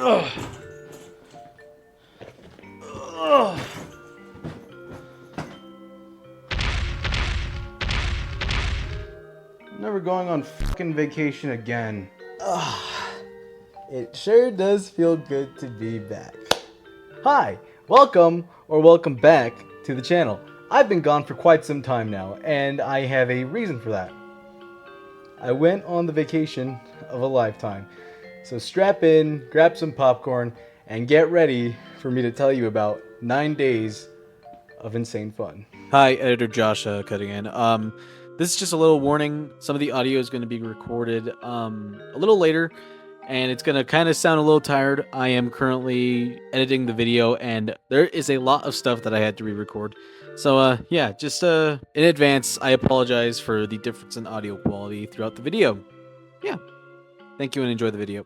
Ugh. Ugh. Never going on fucking vacation again. Ugh. It sure does feel good to be back. Hi, welcome or welcome back to the channel. I've been gone for quite some time now, and I have a reason for that. I went on the vacation of a lifetime. So strap in, grab some popcorn, and get ready for me to tell you about 9 days of insane fun. Hi, Editor Josh cutting in. This is just a little warning. Some of the audio is going to be recorded a little later, and it's going to kind of sound a little tired. I am currently editing the video, and there is a lot of stuff that I had to re-record. So, yeah, just in advance, I apologize for the difference in audio quality throughout the video. Yeah, thank you and enjoy the video.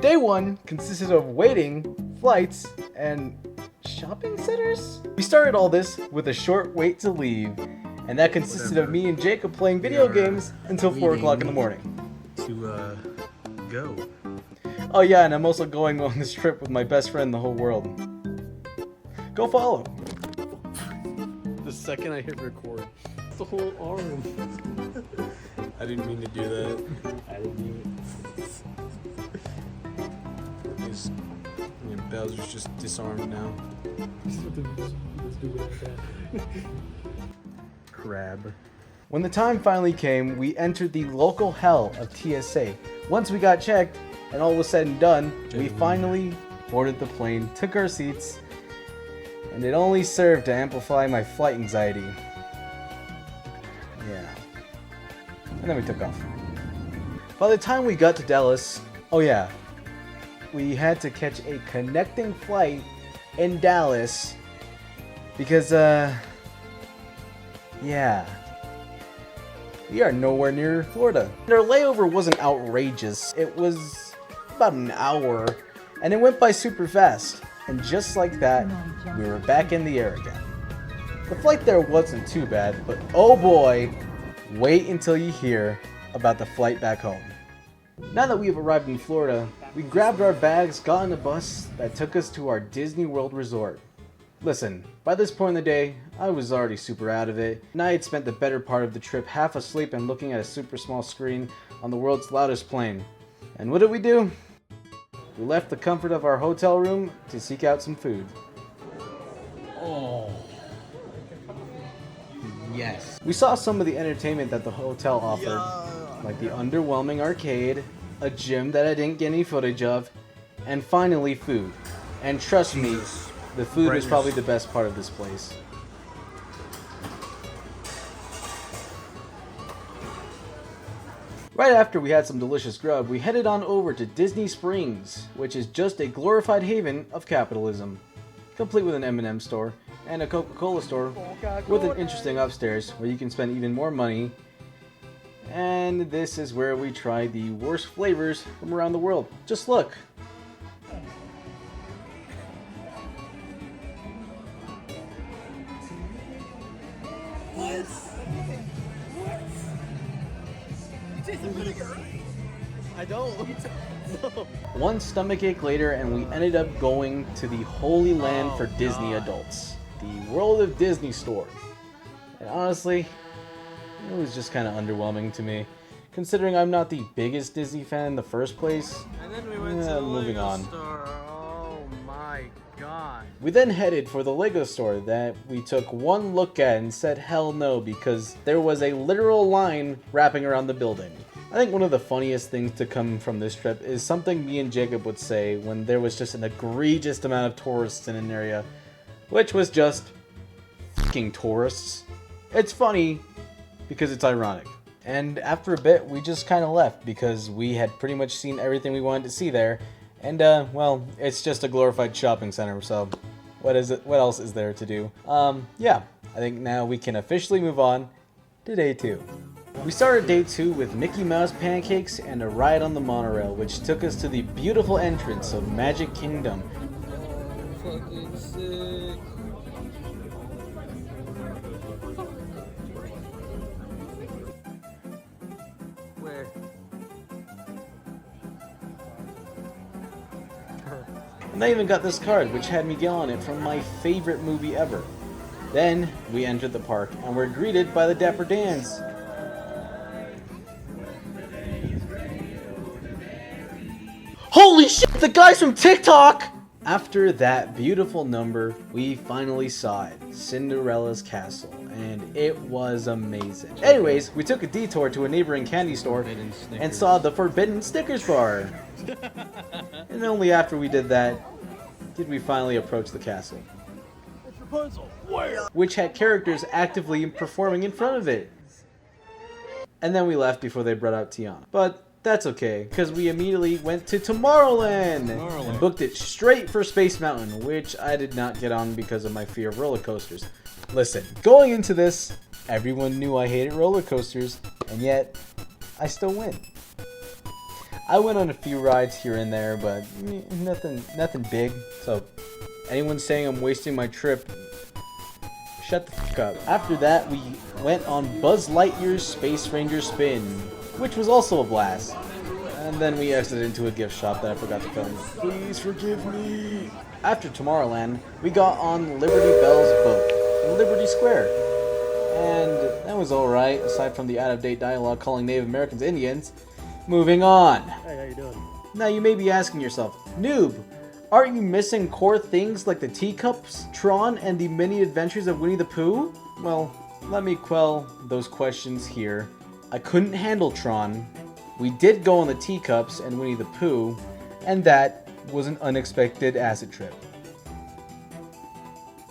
Day 1 consisted of waiting, flights, and shopping centers? We started all this with a short wait to leave, and that consisted of me and Jacob playing video games until 4 o'clock in the morning. To go. Oh yeah, and I'm also going on this trip with my best friend in the whole world. Go follow. The second I hit record, The whole arm. I didn't mean to do that. I didn't mean Bowser's just disarmed now. Crab. When the time finally came, we entered the local hell of TSA. Once we got checked, and all was said and done, we finally boarded the plane, took our seats, and it only served to amplify my flight anxiety. Yeah. And then we took off. By the time we got to Dallas, oh yeah, we had to catch a connecting flight in Dallas because, yeah, we are nowhere near Florida. And our layover wasn't outrageous. It was about an hour, and it went by super fast. And just like that, we were back in the air again. The flight there wasn't too bad, but oh boy, wait until you hear about the flight back home. Now that we have arrived in Florida, we grabbed our bags, got on a bus that took us to our Disney World resort. Listen, by this point in the day, I was already super out of it, and I had spent the better part of the trip half asleep and looking at a super small screen on the world's loudest plane. And what did we do? We left the comfort of our hotel room to seek out some food. Oh. Yes. We saw some of the entertainment that the hotel offered, like the underwhelming arcade, a gym that I didn't get any footage of, and finally food. And trust me, the food was probably the best part of this place. Right after we had some delicious grub, we headed on over to Disney Springs, which is just a glorified haven of capitalism, complete with an M&M store and a Coca-Cola store with an interesting upstairs where you can spend even more money. And this is where we try the worst flavors from around the world. Just look. I don't. No. One stomachache later, and we ended up going to the Holy Land for Disney adults, the World of Disney store. And honestly, it was just kind of underwhelming to me, considering I'm not the biggest Disney fan in the first place. And then we went to the moving Lego on. store. Oh my god. We then headed for the Lego store that we took one look at and said hell no, because there was a literal line wrapping around the building. I think one of the funniest things to come from this trip is something me and Jacob would say when there was just an egregious amount of tourists in an area, which was just fucking tourists. It's funny because it's ironic. And after a bit, we just kind of left because we had pretty much seen everything we wanted to see there. And, well, it's just a glorified shopping center, so what else is there to do? Yeah, I think now we can officially move on to day 2. We started day 2 with Mickey Mouse pancakes and a ride on the monorail, which took us to the beautiful entrance of Magic Kingdom. Fucking sick. Where? And I even got this card, which had Miguel on it from my favorite movie ever. Then, we entered the park, and were greeted by the Dapper Dans. Holy shit, the guys from TikTok! After that beautiful number, we finally saw it, Cinderella's Castle, and it was amazing. Anyways, we took a detour to a neighboring candy store and saw the Forbidden Snickers bar. And only after we did that, did we finally approach the castle. Which had characters actively performing in front of it. And then we left before they brought out Tiana. But that's okay, because we immediately went to Tomorrowland and booked it straight for Space Mountain, which I did not get on because of my fear of roller coasters. Listen, going into this, everyone knew I hated roller coasters, and yet I still went. I went on a few rides here and there, but nothing big. So anyone saying I'm wasting my trip, shut the fuck up. After that, we went on Buzz Lightyear's Space Ranger Spin, which was also a blast. And then we exited into a gift shop that I forgot to film. Please forgive me. After Tomorrowland, we got on Liberty Bell's boat in Liberty Square. And that was alright, aside from the out-of-date dialogue calling Native Americans Indians. Moving on. Hey, how you doing? Now you may be asking yourself, Noob, aren't you missing core things like the teacups, Tron, and the many adventures of Winnie the Pooh? Well, let me quell those questions here. I couldn't handle Tron. We did go on the teacups and Winnie the Pooh, and that was an unexpected acid trip.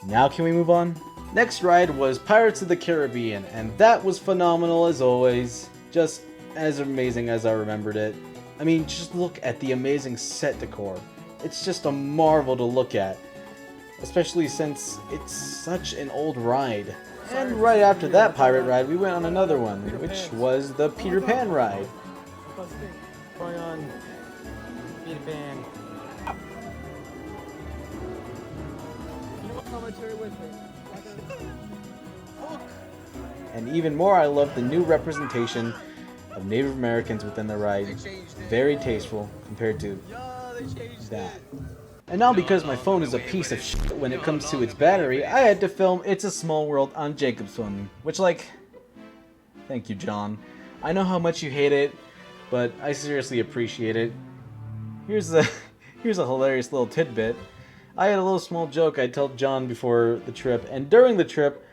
Now can we move on? Next ride was Pirates of the Caribbean, and that was phenomenal as always. Just as amazing as I remembered it. I mean, just look at the amazing set decor. It's just a marvel to look at, especially since it's such an old ride. And right after that pirate ride, we went on another one, which was the Peter Pan ride. Going on Peter Pan. Commentary with me. And even more, I love the new representation of Native Americans within the ride. Very tasteful compared to that. And now because my phone is a piece of shit when it comes to its battery, I had to film It's a Small World on Jacob's phone. Which, like, thank you, John. I know how much you hate it, but I seriously appreciate it. Here's a hilarious little tidbit. I had a little small joke I told John before the trip, and during the trip,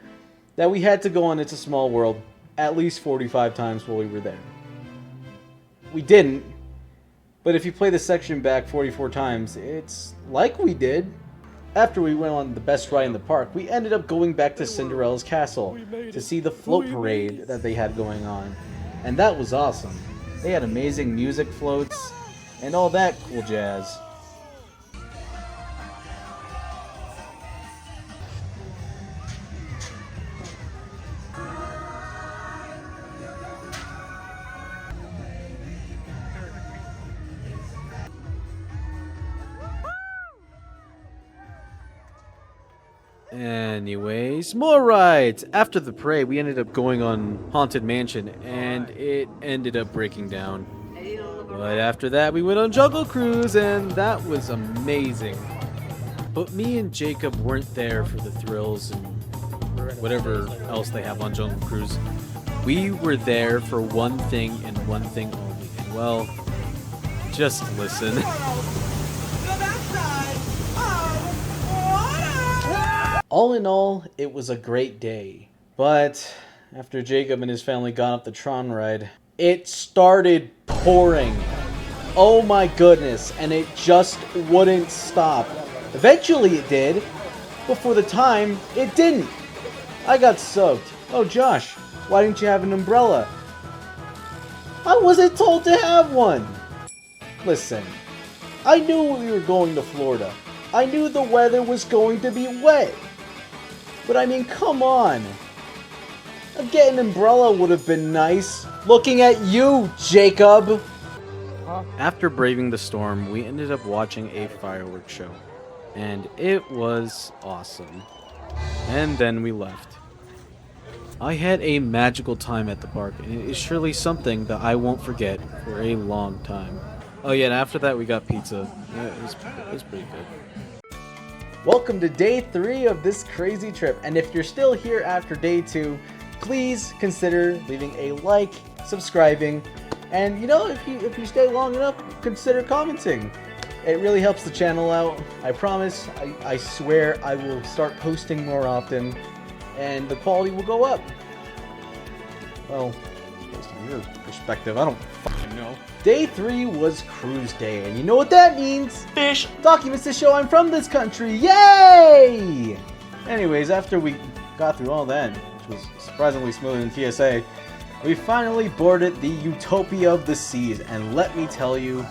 that we had to go on It's a Small World at least 45 times while we were there. We didn't, but if you play the section back 44 times, it's like we did. After we went on the best ride in the park, we ended up going back to Cinderella's castle to see the float parade that they had going on. And that was awesome. They had amazing music floats and all that cool jazz. Anyways, more rides! After the parade, we ended up going on Haunted Mansion, and it ended up breaking down. But after that, we went on Jungle Cruise, and that was amazing. But me and Jacob weren't there for the thrills and whatever else they have on Jungle Cruise. We were there for one thing and one thing only. And well, just listen. All in all, it was a great day. But after Jacob and his family got up the Tron ride, it started pouring. Oh my goodness, and it just wouldn't stop. Eventually it did, but for the time, it didn't. I got soaked. Oh Josh, why didn't you have an umbrella? I wasn't told to have one. Listen, I knew we were going to Florida. I knew the weather was going to be wet. But I mean, come on. Getting an umbrella would have been nice. Looking at you, Jacob. After braving the storm, we ended up watching a fireworks show. And it was awesome. And then we left. I had a magical time at the park, and it is surely something that I won't forget for a long time. Oh yeah, and after that we got pizza. It was pretty good. Welcome to day 3 of this crazy trip, and if you're still here after day 2, please consider leaving a like, subscribing, and you know, if you stay long enough, consider commenting. It really helps the channel out. I promise, I swear I will start posting more often, and the quality will go up. Well, based on your perspective, I don't fucking know. Day 3 was cruise day, and you know what that means? Fish! Documents to show I'm from this country, yay! Anyways, after we got through all that, which was surprisingly smooth in TSA, we finally boarded the Utopia of the Seas, and let me tell you,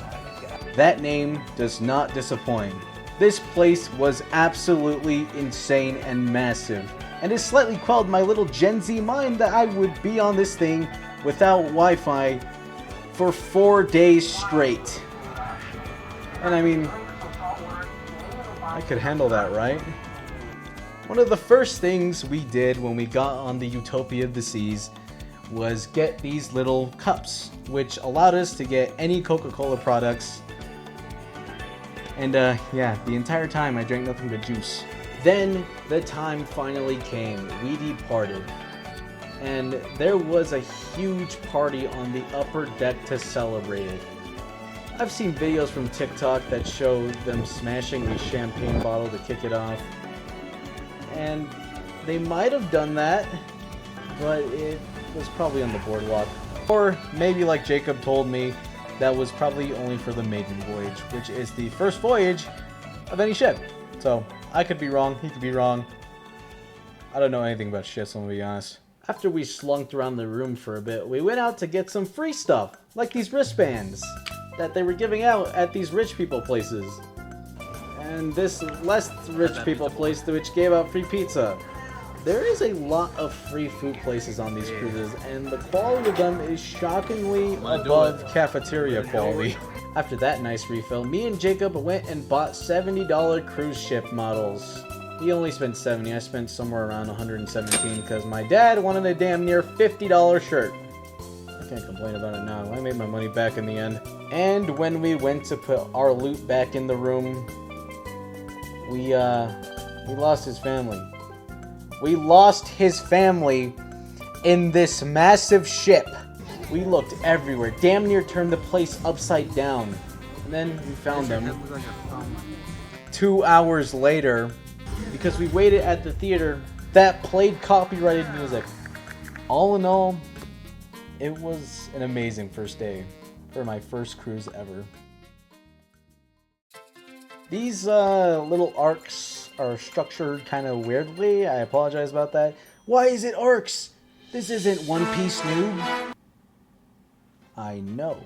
that name does not disappoint. This place was absolutely insane and massive, and it slightly quelled my little Gen Z mind that I would be on this thing without Wi-Fi for 4 days straight. And I mean, I could handle that, right? One of the first things we did when we got on the Utopia of the Seas was get these little cups, which allowed us to get any Coca-Cola products. And yeah, the entire time I drank nothing but juice. Then the time finally came. We departed. And there was a huge party on the upper deck to celebrate it. I've seen videos from TikTok that show them smashing a champagne bottle to kick it off. And they might have done that, but it was probably on the boardwalk. Or maybe like Jacob told me, that was probably only for the maiden voyage, which is the first voyage of any ship. So I could be wrong, he could be wrong. I don't know anything about ships, I'm gonna be honest. After we slunked around the room for a bit, we went out to get some free stuff, like these wristbands that they were giving out at these rich people places. And this less rich people place which gave out free pizza. There is a lot of free food places on these cruises, and the quality of them is shockingly above cafeteria quality. After that nice refill, me and Jacob went and bought $70 cruise ship models. He only spent 70, I spent somewhere around 117 because my dad wanted a damn near $50 shirt. I can't complain about it now, I made my money back in the end. And when we went to put our loot back in the room, we lost his family. We lost his family in this massive ship. We looked everywhere, damn near turned the place upside down. And then we found them 2 hours later because we waited at the theater that played copyrighted music. All in all, it was an amazing first day for my first cruise ever. These little arcs are structured kind of weirdly. I apologize about that. Why is it arcs? This isn't One Piece, noob. I know.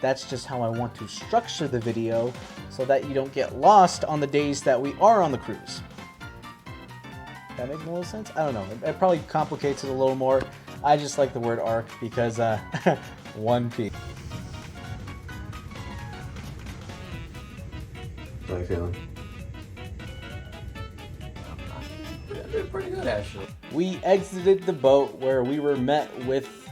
That's just how I want to structure the video so that you don't get lost on the days that we are on the cruise. That makes a little sense? I don't know. It probably complicates it a little more. I just like the word arc because One Piece. How are you feeling? Yeah, doing pretty good actually. We exited the boat where we were met with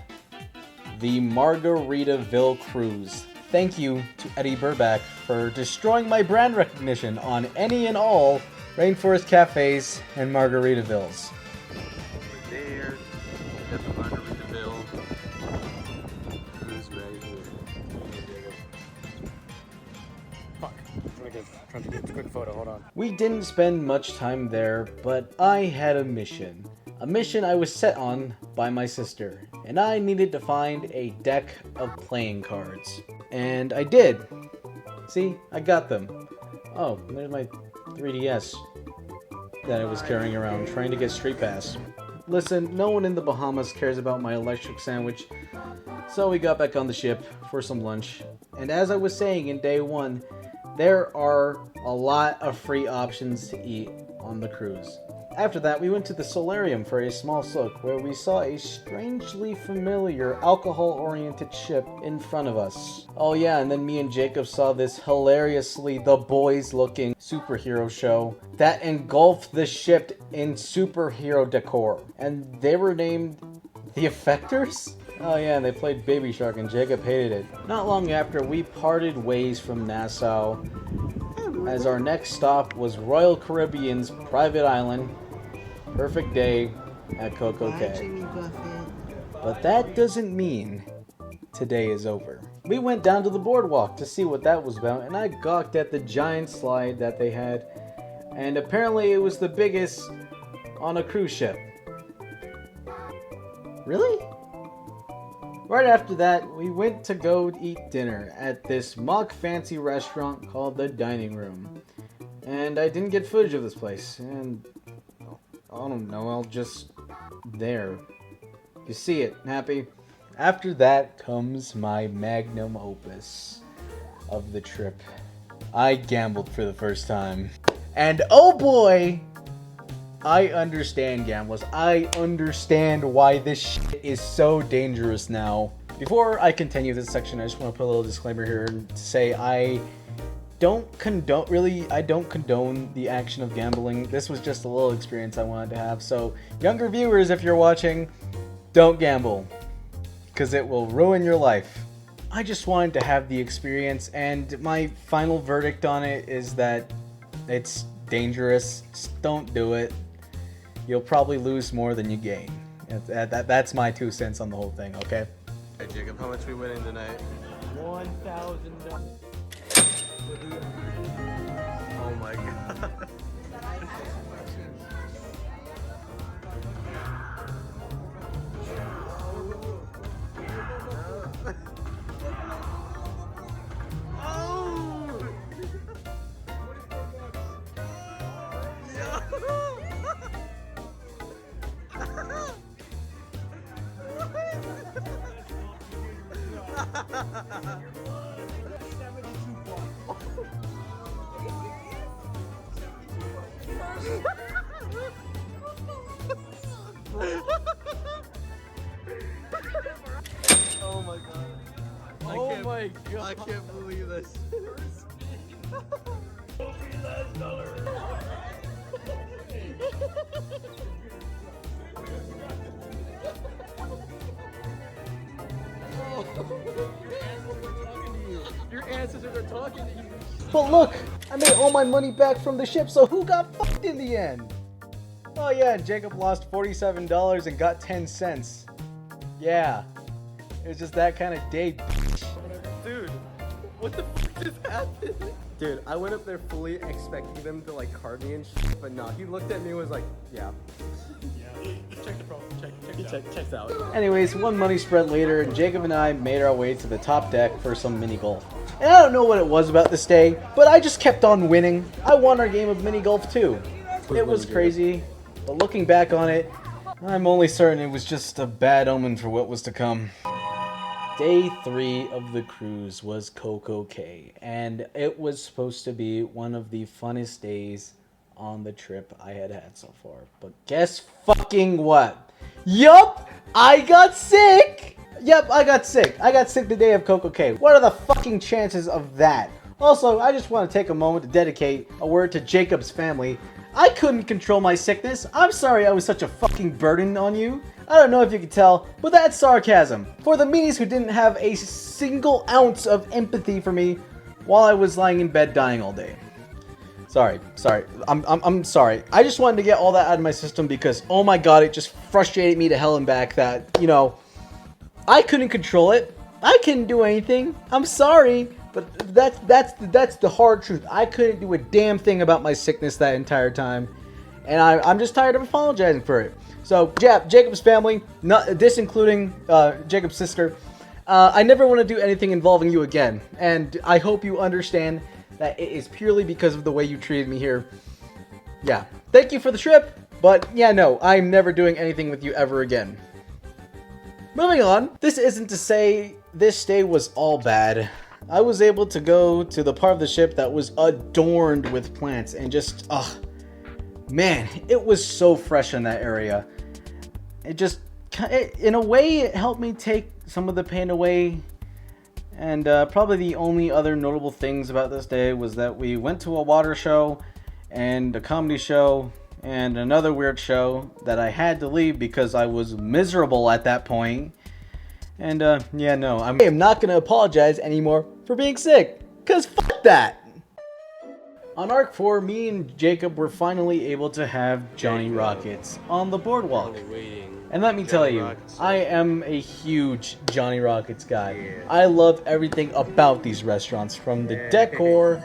the Margaritaville cruise. Thank you to Eddie Burback for destroying my brand recognition on any and all Rainforest Cafes and Margaritavilles. Over there, got the Margaritaville cruise right here. Fuck. Trying to get a quick photo, hold on. We didn't spend much time there, but I had a mission. A mission I was set on by my sister, and I needed to find a deck of playing cards. And I did. See, I got them. Oh, there's my 3DS that I was carrying around trying to get Street Pass. Listen, no one in the Bahamas cares about my electric sandwich, so we got back on the ship for some lunch. And as I was saying in day 1, there are a lot of free options to eat on the cruise. After that, we went to the solarium for a small soak, where we saw a strangely familiar alcohol-oriented ship in front of us. Oh yeah, and then me and Jacob saw this hilariously The Boys-looking superhero show that engulfed the ship in superhero decor. And they were named The Effectors? Oh yeah, and they played Baby Shark and Jacob hated it. Not long after, we parted ways from Nassau, as our next stop was Royal Caribbean's private island. Perfect day at Coco Bye, Cay. Jimmy Buffett. But that doesn't mean today is over. We went down to the boardwalk to see what that was about, and I gawked at the giant slide that they had, and apparently it was the biggest on a cruise ship. Really? Right after that, we went to go eat dinner at this mock fancy restaurant called the Dining Room. And I didn't get footage of this place, and I don't know, I'll just there. You see it, happy? After that comes my magnum opus of the trip. I gambled for the first time. And oh boy, I understand gamblers. I understand why this shit is so dangerous now. Before I continue this section, I just want to put a little disclaimer here to say I don't condone the action of gambling. This was just a little experience I wanted to have. So, younger viewers, if you're watching, don't gamble, because it will ruin your life. I just wanted to have the experience, and my final verdict on it is that it's dangerous. Just don't do it. You'll probably lose more than you gain. That's my 2 cents on the whole thing, okay? Hey Jacob, how much we winning tonight? $1,000. Oh my god. Oh my god. Oh my god. I can't believe this. Your ancestors are talking to you. But look, I made all my money back from the ship, so who got fucked in the end? Oh yeah, Jacob lost $47 and got 10 cents. Yeah, it was just that kind of day. Dude, what the fuck just happened? Dude, I went up there fully expecting them to like card me and shit, but no, he looked at me and was like, yeah. Check the pro. Checks out. Anyways, one money spread later, Jacob and I made our way to the top deck for some mini golf. And I don't know what it was about this day, but I just kept on winning. I won our game of mini golf too. It was crazy, but looking back on it, I'm only certain it was just a bad omen for what was to come. Day 3 of the cruise was Coco Cay, and it was supposed to be one of the funnest days on the trip I had so far. But guess fucking what? Yup! I got sick! Yep, I got sick. I got sick the day of Coco Cay. What are the fucking chances of that? Also, I just want to take a moment to dedicate a word to Jacob's family. I couldn't control my sickness. I'm sorry I was such a fucking burden on you. I don't know if you can tell, but that's sarcasm. For the meanies who didn't have a single ounce of empathy for me while I was lying in bed dying all day. Sorry. I'm sorry. I just wanted to get all that out of my system because, oh my god, it just frustrated me to hell and back that, you know, I couldn't control it. I couldn't do anything. I'm sorry, but that's the hard truth. I couldn't do a damn thing about my sickness that entire time, and I'm just tired of apologizing for it. So, Jacob's family, this including Jacob's sister, I never want to do anything involving you again, and I hope you understand that it is purely because of the way you treated me here. Yeah, thank you for the trip, but yeah, no, I'm never doing anything with you ever again. Moving on, this isn't to say this day was all bad. I was able to go to the part of the ship that was adorned with plants and just, man, it was so fresh in that area. In a way, it helped me take some of the pain away. And probably the only other notable things about this day was that we went to a water show and a comedy show and another weird show that I had to leave because I was miserable at that point. And yeah, no, I am not gonna apologize anymore for being sick, cause fuck that. On Arc 4, me and Jacob were finally able to have Johnny Rockets on the boardwalk. And let me tell you, I am a huge Johnny Rockets guy. I love everything about these restaurants, from the decor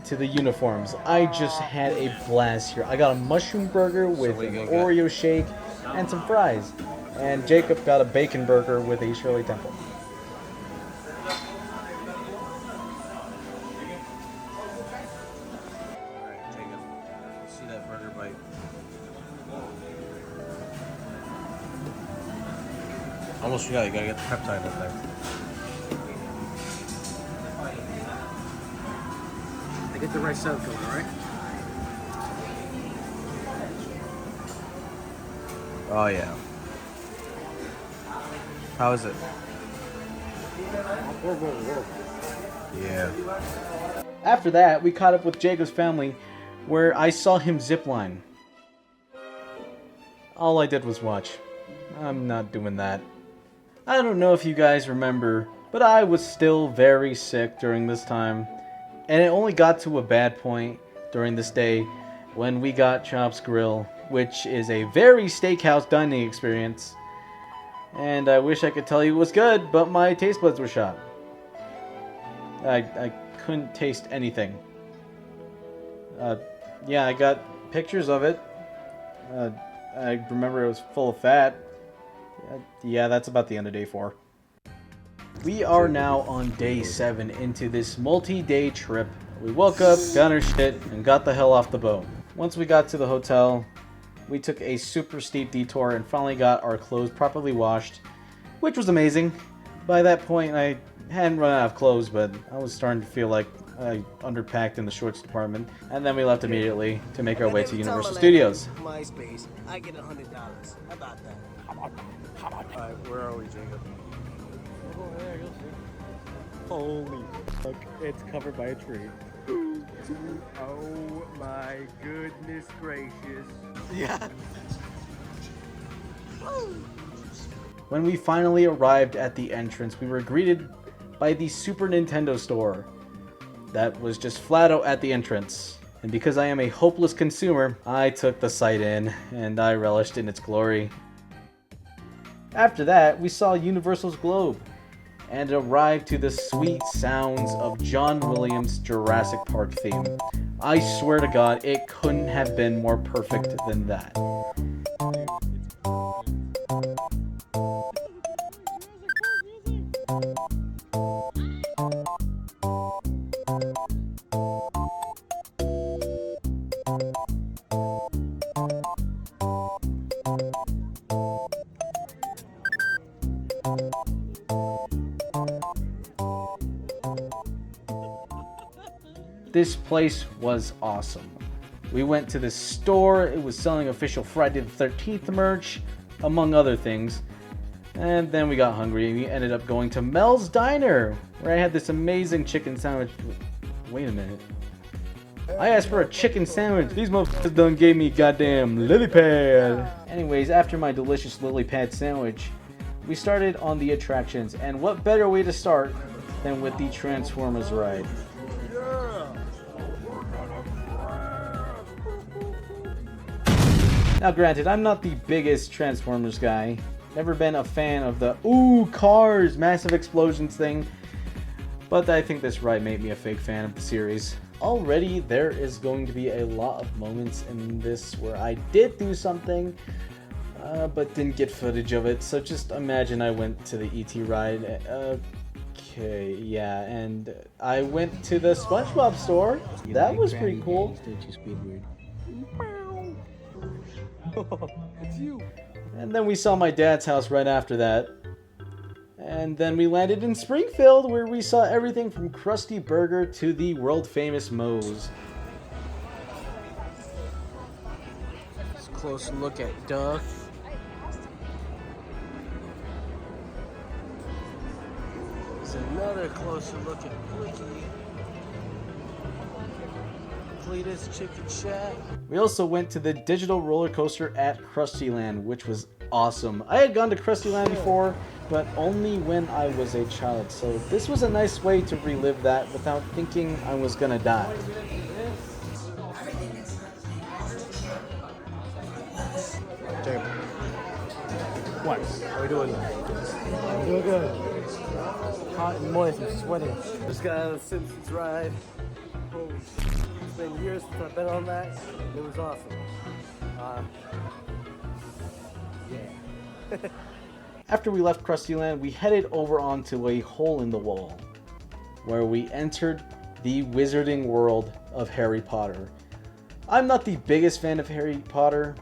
to the uniforms. I just had a blast here. I got a mushroom burger with an Oreo shake and some fries. And Jacob got a bacon burger with a Shirley Temple. See that burger bite. Almost forgot, you gotta get the peptide up there. I get the right sound going, alright? Oh yeah. How is it? Yeah. After that, we caught up with Jacob's family, where I saw him zipline. All I did was watch. I'm not doing that. I don't know if you guys remember, but I was still very sick during this time, and it only got to a bad point during this day when we got Chop's Grill, which is a very steakhouse dining experience. And I wish I could tell you it was good, but my taste buds were shot. I couldn't taste anything. Yeah, I got pictures of it. I remember it was full of fat. Yeah, that's about the end of day 4. We are now on day 7 into this multi-day trip. We woke up, got our shit, and got the hell off the boat. Once we got to the hotel, we took a super steep detour and finally got our clothes properly washed, which was amazing. By that point, I hadn't run out of clothes, but I was starting to feel like I underpacked in the shorts department. And then we left immediately to make our way to Universal Studios. MySpace. I get $100. How about that? Alright, where are we, Jacob? Holy fuck, it's covered by a tree. Oh my goodness gracious. Yeah. When we finally arrived at the entrance, we were greeted by the Super Nintendo store that was just flat out at the entrance. And because I am a hopeless consumer, I took the sight in, and I relished in its glory. After that, we saw Universal's Globe, and arrived to the sweet sounds of John Williams' Jurassic Park theme. I swear to God, it couldn't have been more perfect than that. This place was awesome. We went to this store, it was selling official Friday the 13th merch, among other things. And then we got hungry and we ended up going to Mel's Diner, where I had this amazing chicken sandwich. Wait a minute. I asked for a chicken sandwich. These motherfuckers done gave me goddamn lily pad. Anyways, after my delicious lily pad sandwich, we started on the attractions. And what better way to start than with the Transformers ride? Now granted, I'm not the biggest Transformers guy. Never been a fan of the ooh cars, massive explosions thing. But I think this ride made me a fake fan of the series. Already there is going to be a lot of moments in this where I did do something, but didn't get footage of it. So just imagine I went to the ET ride. Okay, yeah, and I went to the SpongeBob store. That was pretty cool. It's you. And then we saw my dad's house right after that. And then we landed in Springfield, where we saw everything from Krusty Burger to the world-famous Moe's. Just a close look at Duff. There's another closer look at Blicky. Cletus Chicken Shack. We also went to the digital roller coaster at Krustyland, which was awesome. I had gone to Krusty Land before, but only when I was a child, so this was a nice way to relive that without thinking I was gonna die. What? How are we doing? I'm doing good. Hot and moist and sweating. Just got out of the Simpsons ride. Holy shit. It's been years since I've been on that. It was awesome. Yeah. After we left Krusty Land, we headed over onto a hole in the wall, where we entered the wizarding world of Harry Potter. I'm not the biggest fan of Harry Potter,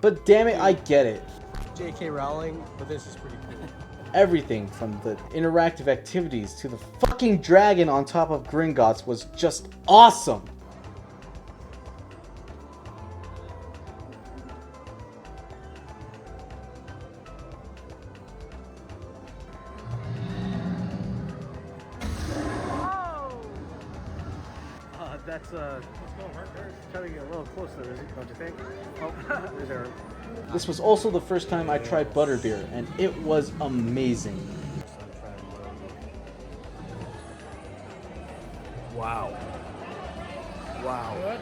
but damn it, I get it. J.K. Rowling, but this is pretty cool. Everything from the interactive activities to the fucking dragon on top of Gringotts was just awesome. That's trying to get a little closer, don't you think? Oh, there's Aaron. This was also the first time I tried butterbeer, and it was amazing. Wow. Wow.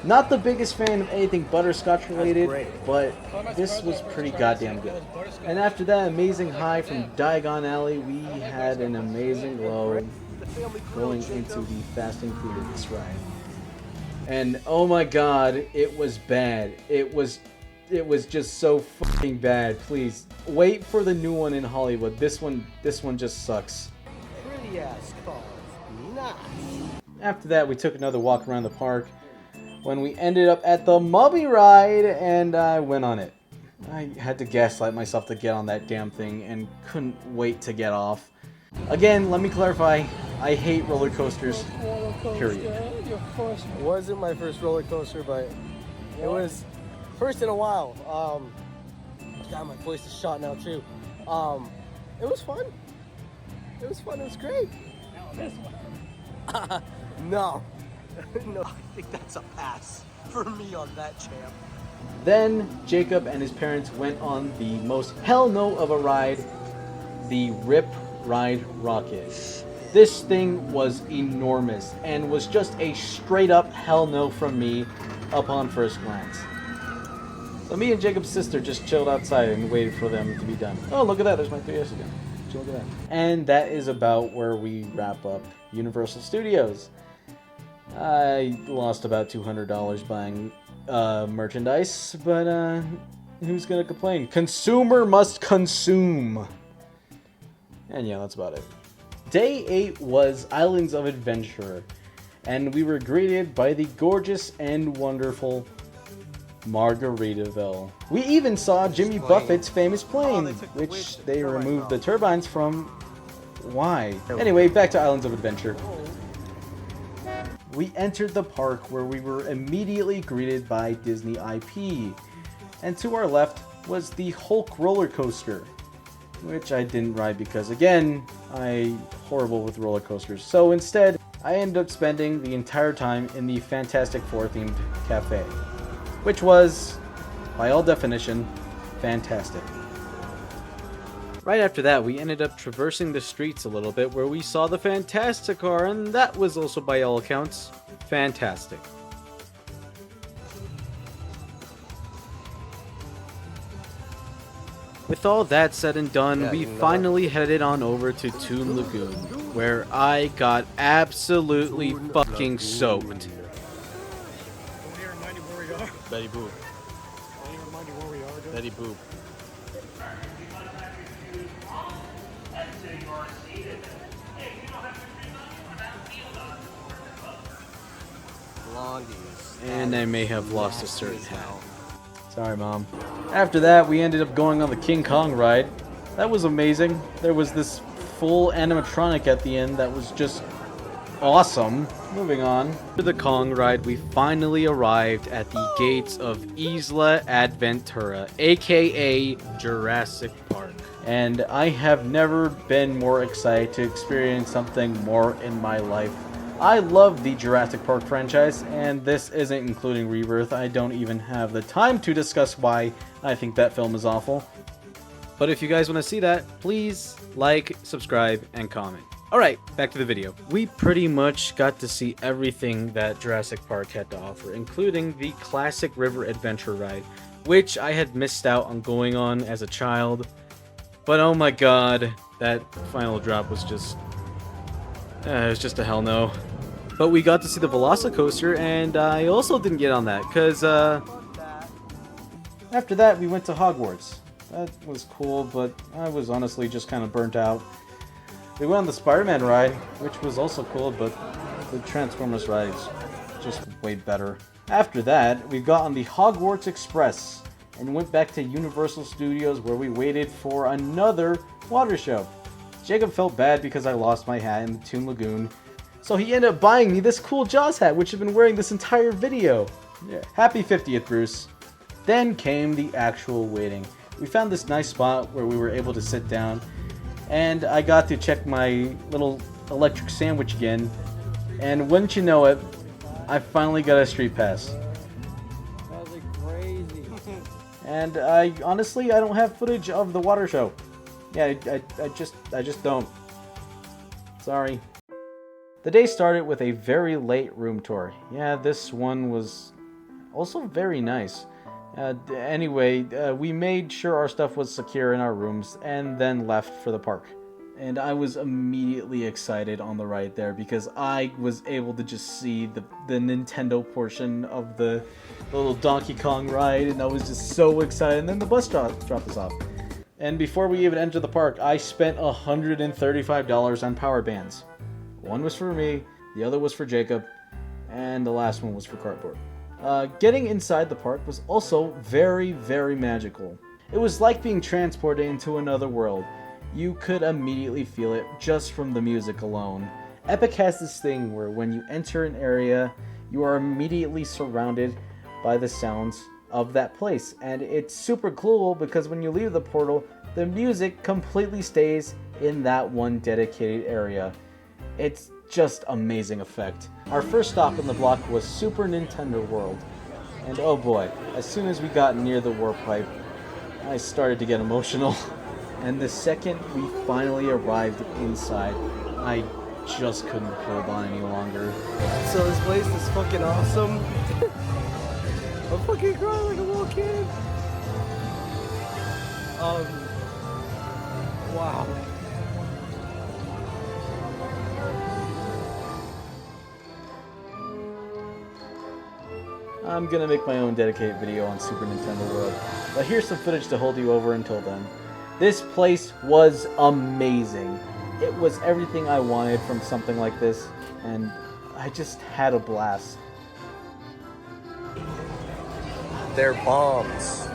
Not the biggest fan of anything butterscotch related, great. but this was pretty goddamn good. And after that amazing high from Diagon Alley, we had an amazing low going into the Fast and Furious ride. And oh my god, it was bad. It was just so fucking bad. Please wait for the new one in Hollywood. This one just sucks. Pretty ass cars. Nice. After that, we took another walk around the park when we ended up at the Mummy ride, and I went on it. I had to gaslight myself to get on that damn thing and couldn't wait to get off. Again, let me clarify, I hate roller coasters, period. It wasn't my first roller coaster, but it was first in a while. God, my voice is shot now too. It was fun. It was fun. It was great. No. No, I think that's a pass for me on that, champ. Then Jacob and his parents went on the most hell no of a ride, the Rip Ride Rocket. This thing was enormous and was just a straight up hell no from me upon first glance. So me and Jacob's sister just chilled outside and waited for them to be done. Oh, look at that, there's my 3DS again. Look at that. And that is about where we wrap up Universal Studios. I lost about $200 buying merchandise, but who's gonna complain? Consumer must consume. And yeah, that's about it. Day 8 was Islands of Adventure, and we were greeted by the gorgeous and wonderful Margaritaville. We even saw Jimmy Buffett's famous plane, which they removed the turbines from. Why? Anyway, back to Islands of Adventure. We entered the park where we were immediately greeted by Disney IP, and to our left was the Hulk roller coaster, which I didn't ride because, again, I'm horrible with roller coasters. So instead, I ended up spending the entire time in the Fantastic Four themed cafe, which was, by all definition, fantastic. Right after that, we ended up traversing the streets a little bit where we saw the Fantastic Car, and that was also, by all accounts, fantastic. With all that said and done, we finally headed on over to Toon Lagoon, where I got absolutely fucking soaked. Let me remind you where we are. Betty Boop. Let me remind you where we are. Betty Boop. Blondies. And I may have lost a certain hat. Sorry, Mom. After that, we ended up going on the King Kong ride. That was amazing. There was this full animatronic at the end that was just awesome. Moving on. For the Kong ride, we finally arrived at the gates of Isla Adventura, aka Jurassic Park. And I have never been more excited to experience something more in my life. I love the Jurassic Park franchise, and this isn't including Rebirth. I don't even have the time to discuss why I think that film is awful. But if you guys want to see that, please like, subscribe, and comment. Alright, back to the video. We pretty much got to see everything that Jurassic Park had to offer, including the classic river adventure ride, which I had missed out on going on as a child. But oh my god, that final drop was just... it was just a hell no. But we got to see the Velocicoaster, and I also didn't get on that, because, After that, we went to Hogwarts. That was cool, but I was honestly just kind of burnt out. We went on the Spider-Man ride, which was also cool, but the Transformers ride is just way better. After that, we got on the Hogwarts Express and went back to Universal Studios where we waited for another water show. Jacob felt bad because I lost my hat in the Toon Lagoon, so he ended up buying me this cool Jaws hat, which I've been wearing this entire video. Yeah. Happy 50th, Bruce. Then came the actual waiting. We found this nice spot where we were able to sit down, and I got to check my little electric sandwich again, and wouldn't you know it, I finally got a street pass. That was crazy. And I don't have footage of the water show. Yeah, I just don't. Sorry. The day started with a very late room tour. Yeah, this one was also very nice. Anyway, we made sure our stuff was secure in our rooms and then left for the park. And I was immediately excited on the ride there because I was able to just see the Nintendo portion of the little Donkey Kong ride, and I was just so excited. And then the bus dropped us off. And before we even entered the park, I spent $135 on power bands. One was for me, the other was for Jacob, and the last one was for cardboard. Getting inside the park was also very, very magical. It was like being transported into another world. You could immediately feel it just from the music alone. Epic has this thing where when you enter an area, you are immediately surrounded by the sounds of that place. And it's super cool because when you leave the portal, the music completely stays in that one dedicated area. It's just amazing effect. Our first stop on the block was Super Nintendo World. And oh boy, as soon as we got near the warp pipe, I started to get emotional. And the second we finally arrived inside, I just couldn't hold on any longer. So this place is fucking awesome. I'm fucking crying like a little kid. Wow. I'm gonna make my own dedicated video on Super Nintendo World, but here's some footage to hold you over until then. This place was amazing. It was everything I wanted from something like this, and I just had a blast. They're bombs.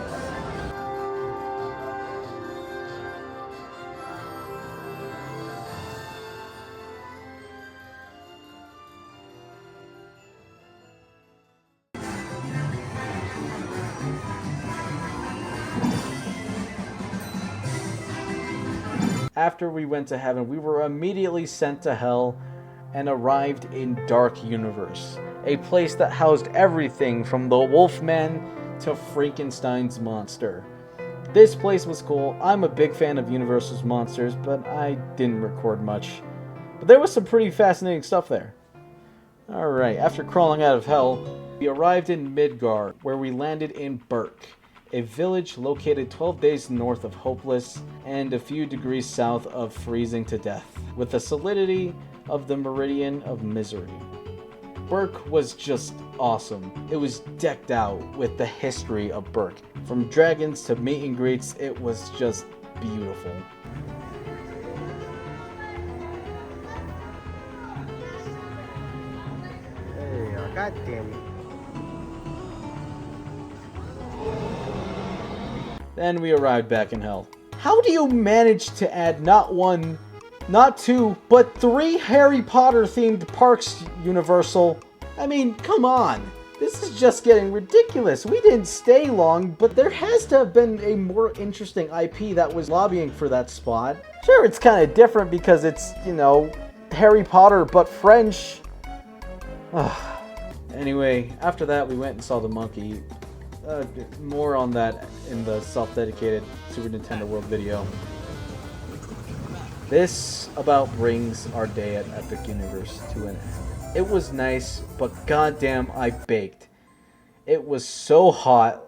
After we went to heaven, we were immediately sent to hell and arrived in Dark Universe, a place that housed everything from the Wolfman to Frankenstein's monster. This place was cool. I'm a big fan of Universal's monsters, but I didn't record much. But there was some pretty fascinating stuff there. Alright, after crawling out of hell, we arrived in Midgar, where we landed in Burke, a village located 12 days north of Hopeless and a few degrees south of freezing to death, with the solidity of the Meridian of Misery. Burke was just awesome. It was decked out with the history of Burke. From dragons to meet and greets, it was just beautiful. There you are. God damn it. Then we arrived back in hell. How do you manage to add not one, not two, but 3 Harry Potter themed parks, Universal? I mean, come on. This is just getting ridiculous. We didn't stay long, but there has to have been a more interesting IP that was lobbying for that spot. Sure, it's kind of different because it's, you know, Harry Potter but French, Anyway, after that we went and saw the monkey. More on that in the self-dedicated Super Nintendo World video. This about brings our day at Epic Universe to an end. It was nice, but goddamn, I baked. It was so hot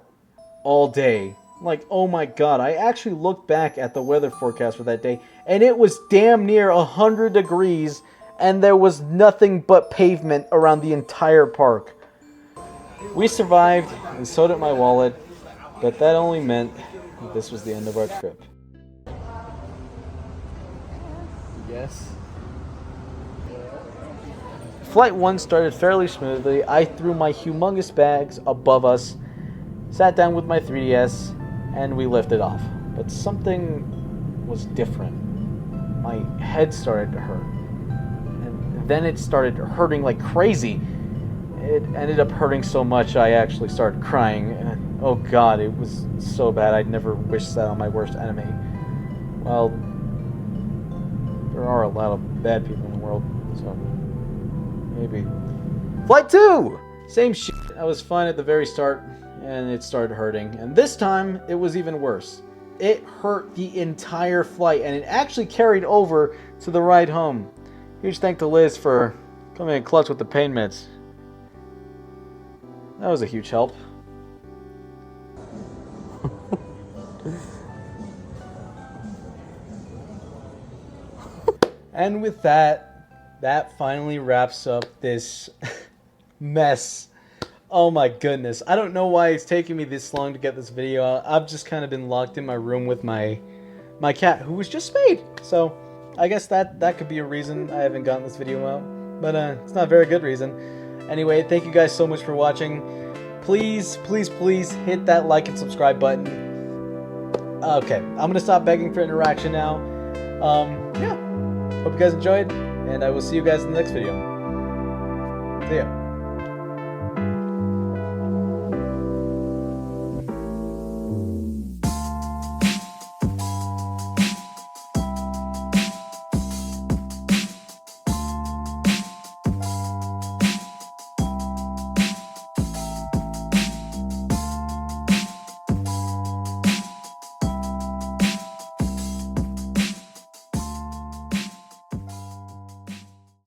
all day. Like, oh my god, I actually looked back at the weather forecast for that day, and it was damn near 100 degrees, and there was nothing but pavement around the entire park. We survived, and so did my wallet, but that only meant that this was the end of our trip. Yes. Flight 1 started fairly smoothly. I threw my humongous bags above us, sat down with my 3DS, and we lifted off. But something was different. My head started to hurt. And then it started hurting like crazy. It ended up hurting so much I actually started crying. And oh god, it was so bad. I'd never wished that on my worst enemy. Well, there are a lot of bad people in the world, so maybe. Flight 2! Same shit. I was fine at the very start, and it started hurting. And this time, it was even worse. It hurt the entire flight, and it actually carried over to the ride home. Huge thank to Liz for coming in clutch with the pain meds. That was a huge help. And with that finally wraps up this mess. Oh my goodness. I don't know why it's taking me this long to get this video out. I've just kind of been locked in my room with my cat, who was just spayed. So I guess that could be a reason I haven't gotten this video out. But it's not a very good reason. Anyway, thank you guys so much for watching. Please, please, please hit that like and subscribe button. Okay, I'm going to stop begging for interaction now. Yeah. Hope you guys enjoyed, and I will see you guys in the next video. See ya.